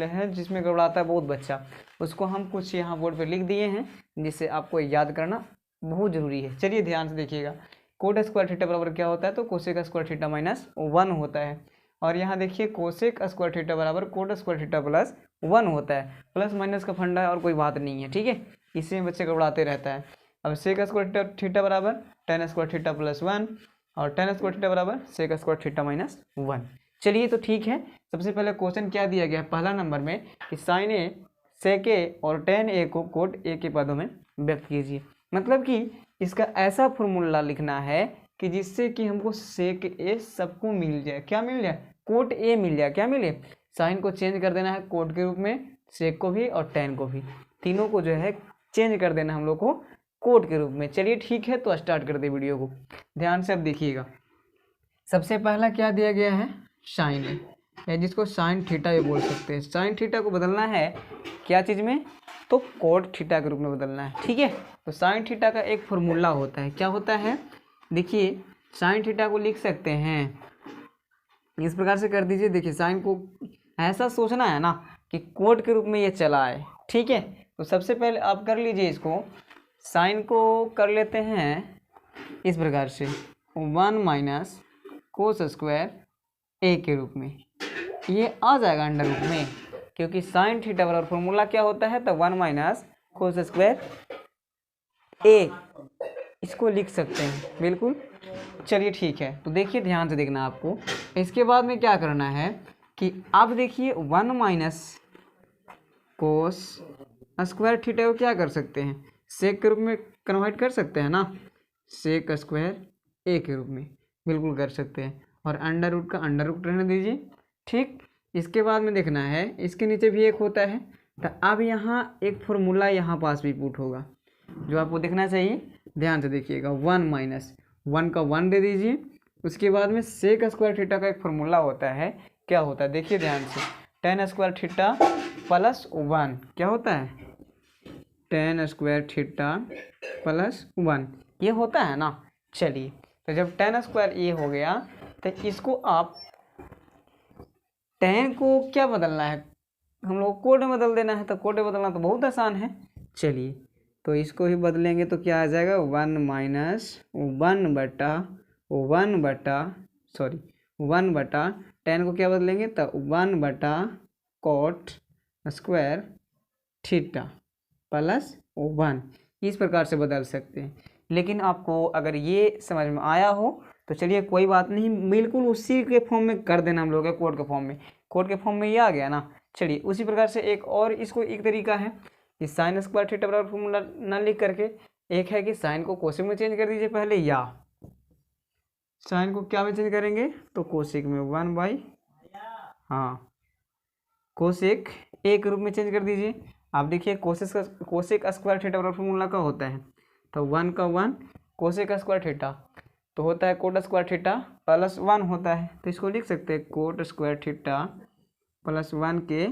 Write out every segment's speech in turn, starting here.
फॉर्मूले हैं जिसमें गड़बड़ाता है बहुत बच्चा, उसको हम कुछ यहाँ बोर्ड पे लिख दिए हैं जिससे आपको याद करना बहुत ज़रूरी है। चलिए ध्यान से देखिएगा, कोट स्क्वायर थीटा बराबर क्या होता है, तो कोसेक स्क्वायर थीटा माइनस 1 होता है। और यहाँ देखिए कोसेक स्क्वायर थीटा बराबर कोट स्क्वायर थीटा प्लस 1 होता है। प्लस माइनस का फंडा है और कोई बात नहीं है, ठीक है, इसी में बच्चे गड़बड़ाते रहता है। अब सेक स्क्वायर थीटा बराबर टेन स्क्वायर थीटा प्लस 1 और टेन स्क्वायर थीटा बराबर सेक स्क्वायर थीटा माइनस 1। चलिए तो ठीक है, सबसे पहले क्वेश्चन क्या दिया गया है पहला नंबर में कि साइन ए सेक ए और टेन ए को कोट ए के पदों में व्यक्त कीजिए। मतलब कि इसका ऐसा फॉर्मूला लिखना है कि जिससे कि हमको सेक ए सबको मिल जाए, क्या मिल जाए, कोट ए मिल जाए, क्या मिले, साइन को चेंज कर देना है कोट के रूप में, सेक को भी और टेन को भी, तीनों को जो है चेंज कर देना हम लोग को कोट के रूप में। चलिए ठीक है, तो स्टार्ट कर दे वीडियो को, ध्यान से अब देखिएगा। सबसे पहला क्या दिया गया है, साइन ए, या जिसको साइन थीटा भी बोल सकते हैं। साइन थीटा को बदलना है क्या चीज़ में, तो कोट थीटा के रूप में बदलना है, ठीक है। तो साइन थीटा का एक फॉर्मूला होता है, क्या होता है, देखिए साइन थीटा को लिख सकते हैं इस प्रकार से, कर दीजिए। देखिए साइन को ऐसा सोचना है ना कि कोट के रूप में ये चला है, ठीक है। तो सबसे पहले आप कर लीजिए इसको, साइन को कर लेते हैं इस प्रकार से 1 माइनस कोस स्क्वायर ए के रूप में, ये आ जाएगा अंडर रूट में, क्योंकि साइन थीटा बराबर फॉर्मूला क्या होता है, तो 1 माइनस कोस स्क्वायर ए, इसको लिख सकते हैं बिल्कुल। चलिए ठीक है, तो देखिए ध्यान से देखना आपको, इसके बाद में क्या करना है कि आप देखिए 1 माइनस कोस स्क्वायर थीटा को क्या कर सकते हैं, सेक के रूप में कन्वर्ट कर सकते हैं ना, सेक स्क्वायर ए के रूप में बिल्कुल कर सकते हैं, और अंडर रूट का अंडर रूट रहने दीजिए, ठीक। इसके बाद में देखना है इसके नीचे भी एक होता है, तो अब यहाँ एक फॉर्मूला यहाँ पास भी पुट होगा जो आपको देखना चाहिए, ध्यान से देखिएगा। 1 माइनस 1 का 1 दे दीजिए, उसके बाद में सेक स्क्वायर थीटा का एक फॉर्मूला होता है, क्या होता है देखिए ध्यान से, टेन स्क्वायर थीटा प्लस 1, क्या होता है, टेन स्क्वायर थीटा प्लस 1, ये होता है ना। चलिए तो जब टेन स्क्वायर ये हो गया, तो इसको आप टेन को क्या बदलना है, हम लोग कोड में बदल देना है, तो कोड में बदलना तो बहुत आसान है। चलिए तो इसको ही बदलेंगे तो क्या आ जाएगा, 1 माइनस 1 बटा टेन को क्या बदलेंगे, तो 1 बटा कोट स्क्वायर थीटा प्लस 1, इस प्रकार से बदल सकते हैं। लेकिन आपको अगर ये समझ में आया हो तो चलिए कोई बात नहीं, बिल्कुल उसी के फॉर्म में कर देना हम लोग के कोड के फॉर्म में, कोड के फॉर्म में ये आ गया ना। चलिए उसी प्रकार से एक और इसको एक तरीका है कि साइन स्क्वायर थीटा बराबर फॉर्मूला ना लिख करके, एक है कि साइन को कोसेक में चेंज कर दीजिए पहले, या साइन को क्या में चेंज करेंगे, तो कोसेक में 1 बाई, हाँ कोसेक ए के रूप में चेंज कर दीजिए। आप देखिए कोसेक स्क्वायर थीटा बराबर फॉर्मूला का होता है, तो 1 का 1 कोसेक स्क्वायर थीटा तो होता है कोट स्क्वायर थीटा प्लस 1 होता है, तो इसको लिख सकते हैं कोट स्क्वायर थीटा प्लस 1 के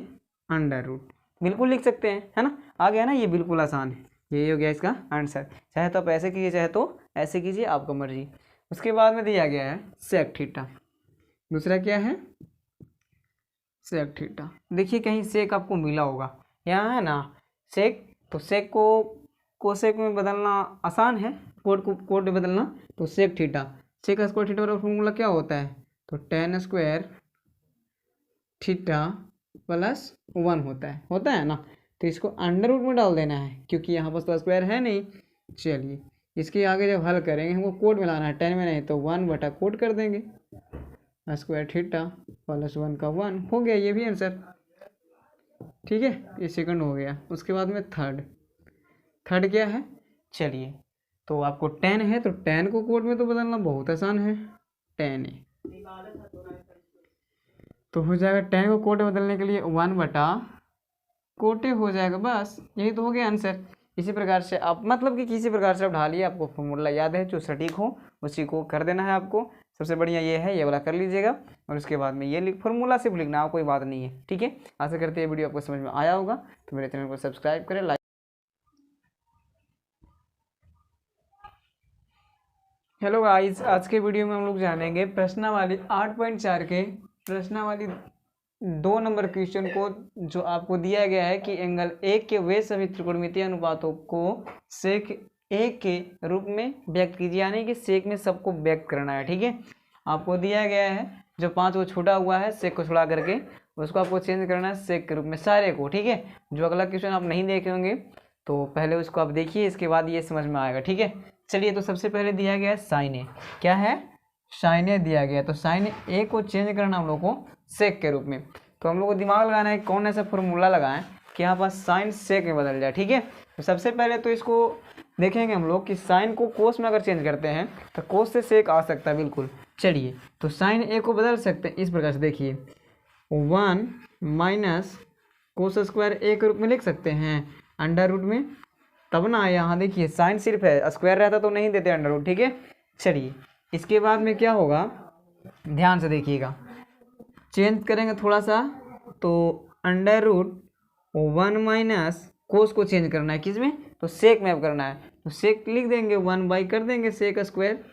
अंडर रूट, बिल्कुल लिख सकते हैं, है ना, आ गया ना, ये बिल्कुल आसान है, यही हो गया इसका आंसर। चाहे तो आप ऐसे कीजिए, चाहे तो ऐसे कीजिए, आपका मर्जी। उसके बाद में दिया गया है सेक थीटा, दूसरा क्या है, सेक थीटा। देखिए कहीं सेक आपको मिला होगा, यहाँ है ना सेक, तो सेक को कोसेक में बदलना आसान है, कोड में बदलना, तो sec theta, sec square theta का फॉर्मूला क्या होता है, तो टेन स्क्वायर थीटा प्लस 1 होता है ना, तो इसको अंडर रूट में डाल देना है क्योंकि यहाँ पर तो स्क्वायर है नहीं। चलिए इसके आगे जब हल करेंगे हमको कोड में लाना है, 10 में नहीं, तो 1 बटा कोड कर देंगे, स्क्वायर थीटा प्लस 1 का 1 हो गया, ये भी आंसर, ठीक है, ये सेकंड हो गया। उसके बाद में थर्ड क्या है, चलिए तो आपको 10 है, तो 10 को कोड में तो बदलना बहुत आसान है, 10 है तो हो जाएगा 10 को कोड में बदलने के लिए 1 बटा कोटे हो जाएगा, बस यही तो हो गया आंसर। इसी प्रकार से आप मतलब कि किसी प्रकार से आप ढालिए, आपको फॉर्मूला याद है जो सटीक हो उसी को कर देना है आपको। सबसे बढ़िया ये है, ये वाला कर लीजिएगा, और उसके बाद में ये फॉर्मूला सिर्फ लिखना है, कोई बात नहीं है, ठीक है। आशा करते हैं वीडियो आपको समझ में आया होगा, तो मेरे चैनल को सब्सक्राइब करें, लाइक। हेलो गाइस, आज के वीडियो में हम लोग जानेंगे प्रश्नावली 8.4 के प्रश्नावली 2 नंबर क्वेश्चन को जो आपको दिया गया है कि एंगल ए के वे सभी त्रिकोणमितीय अनुपातों को सेक ए के रूप में व्यक्त कीजिए, यानी कि सेक में सबको व्यक्त करना है। ठीक है, आपको दिया गया है जो 5 को छूटा हुआ है सेक को छुड़ा करके, उसको आपको चेंज करना है सेक के रूप में सारे को। ठीक है, जो अगला क्वेश्चन आप नहीं देखे होंगे तो पहले उसको आप देखिए, इसके बाद ये समझ में आएगा। ठीक है, चलिए तो सबसे पहले दिया गया है साइन ए। क्या है? साइन ए दिया गया, तो साइन ए को चेंज करना हम लोग को सेक के रूप में। तो हम लोग को दिमाग लगाना है कौन ऐसा फॉर्मूला लगाएं कि यहाँ पर साइन सेक में बदल जाए। ठीक है, तो सबसे पहले तो इसको देखेंगे हम लोग कि साइन को कोस में अगर चेंज करते हैं तो कोस से सेक आ सकता है बिल्कुल। चलिए तो साइन ए को बदल सकते हैं इस प्रकार से, देखिए 1 माइनस कोस स्क्वायर ए के रूप में लिख सकते हैं अंडर रूट में, तब ना यहाँ देखिए साइन सिर्फ है, स्क्वायर रहता तो नहीं देते अंडर रूट। ठीक है, चलिए इसके बाद में क्या होगा, ध्यान से देखिएगा, चेंज करेंगे थोड़ा सा, तो अंडर रूट 1 माइनस कोस को चेंज करना है किस में, तो सेक में अब करना है, तो सेक लिख देंगे 1 कर देंगे सेक स्क्वायर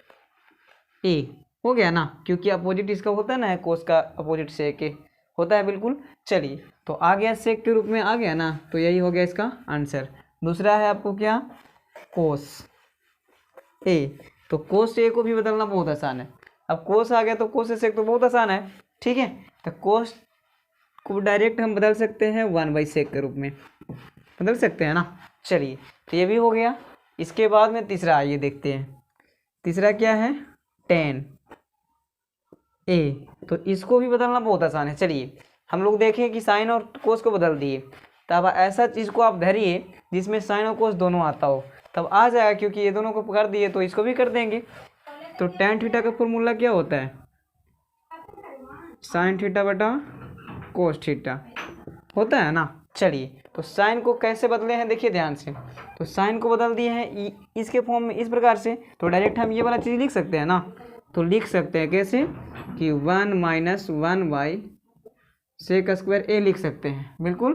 ए, हो गया ना, क्योंकि अपोजिट इसका होता है ना, कोस का अपोजिट सेक ए होता है बिल्कुल। चलिए तो आ गया सेक के रूप में आ गया ना, तो यही हो गया इसका आंसर। दूसरा है आपको क्या, कोस ए, तो कोस ए को भी बदलना बहुत आसान है। अब कोस आ गया तो कोस से सेक तो बहुत आसान है। ठीक है, तो कोस को डायरेक्ट हम बदल सकते हैं 1/सेक के रूप में, बदल सकते हैं ना। चलिए तो ये भी हो गया। इसके बाद में तीसरा आइए देखते हैं, तीसरा क्या है, tan ए, तो इसको भी बदलना बहुत आसान है। चलिए हम लोग देखें कि साइन और कोस को बदल दिए, तब ऐसा चीज़ को आप धरिए जिसमें साइन और कोस दोनों आता हो, तब आ जाएगा, क्योंकि ये दोनों को कर दिए तो इसको भी कर देंगे। तो tan थीटा का फॉर्मूला क्या होता है, साइन थीटा बटा कोस थीटा होता है ना। चलिए तो साइन को कैसे बदले हैं देखिए ध्यान से, तो साइन को बदल दिए हैं इसके फॉर्म में इस प्रकार से, तो डायरेक्ट हम ये वाला चीज़ लिख सकते हैं ना, तो लिख सकते हैं कैसे कि 1 माइनस 1/सेक स्क्वायर ए लिख सकते हैं बिल्कुल,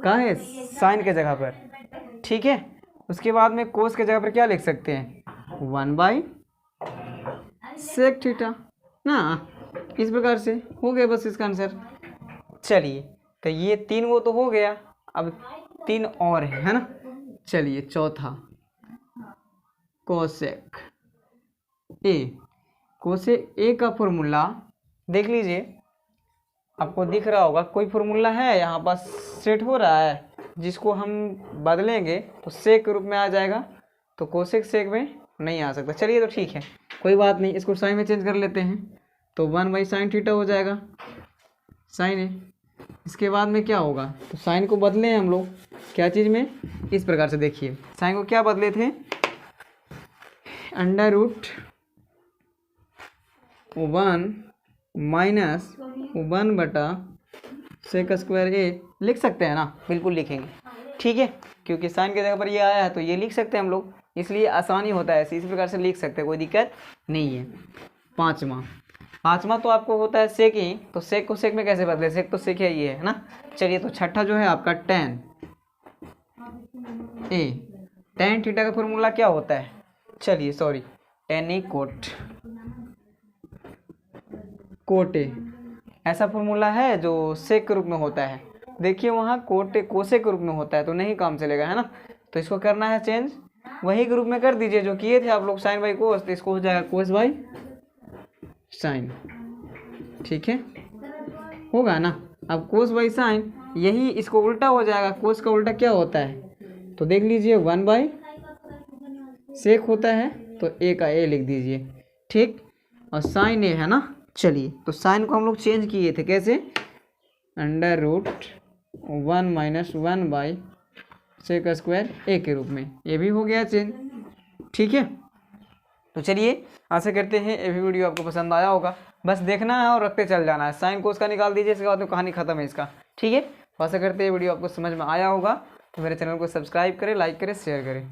कहाँ है, साइन के जगह पर। ठीक है, उसके बाद में कोस के जगह पर क्या लिख सकते हैं, 1/सेक थीटा ना, इस प्रकार से हो गया बस इसका आंसर। चलिए तो ये 3 वो तो हो गया, अब 3 और है ना। चलिए चौथा कोसेक ए, कोसेक ए का फॉर्मूला देख लीजिए, आपको दिख रहा होगा कोई फॉर्मूला है यहाँ पास सेट हो रहा है जिसको हम बदलेंगे तो सेक के रूप में आ जाएगा, तो कोसेक सेक में नहीं आ सकता। चलिए तो ठीक है, कोई बात नहीं, इसको साइन में चेंज कर लेते हैं, तो 1/साइन थीटा हो जाएगा साइन ए। इसके बाद में क्या होगा, तो साइन को बदले हैं हम लोग क्या चीज़ में, इस प्रकार से देखिए, साइन को क्या बदले थे, अंडर रूट 1 माइनस 1/सेक स्क्वायर ए लिख सकते हैं ना, बिल्कुल लिखेंगे। ठीक है, क्योंकि साइन के जगह पर ये आया है तो ये लिख सकते हैं हम लोग, इसलिए आसानी होता है, इसी प्रकार से लिख सकते हैं, कोई दिक्कत नहीं है। पाँचवा तो आपको होता है सेक ही, तो सेक को सेक में कैसे बदले, सेक तो सेक है ये है ना। चलिए तो छठा जो है आपका tan ए, tan थीटा का फॉर्मूला क्या होता है, चलिए sorry tan A cot A, ऐसा फॉर्मूला है जो सेक के रूप में होता है। देखिए वहाँ कोट ए कोसेक के रूप में होता है तो नहीं काम चलेगा है ना, तो इसको करना है चेंज, वही के रूप में कर दीजिए जो किए थे आप लोग साइन बाई कोस, तो इसको हो जाएगा कोस बाई साइन। ठीक है, होगा ना। अब कोस बाई साइन, यही इसको उल्टा हो जाएगा, कोस का उल्टा क्या होता है, तो देख लीजिए 1/सेक होता है, तो ए का ए लिख दीजिए। ठीक, और साइन ए है ना। चलिए तो साइन को हम लोग चेंज किए थे कैसे, अंडर रूट 1 माइनस 1/सेक स्क्वायर ए के रूप में, ये भी हो गया चेंज। ठीक है, तो चलिए आशा करते हैं ये भी वीडियो आपको पसंद आया होगा, बस देखना है और रखते चल जाना है, साइन कोस का निकाल दीजिए, इसके बाद में कहानी खत्म है इसका। ठीक है, तो आशा करते हैं वीडियो आपको समझ में आया होगा, तो मेरे चैनल को सब्सक्राइब करें, लाइक करें, शेयर करें।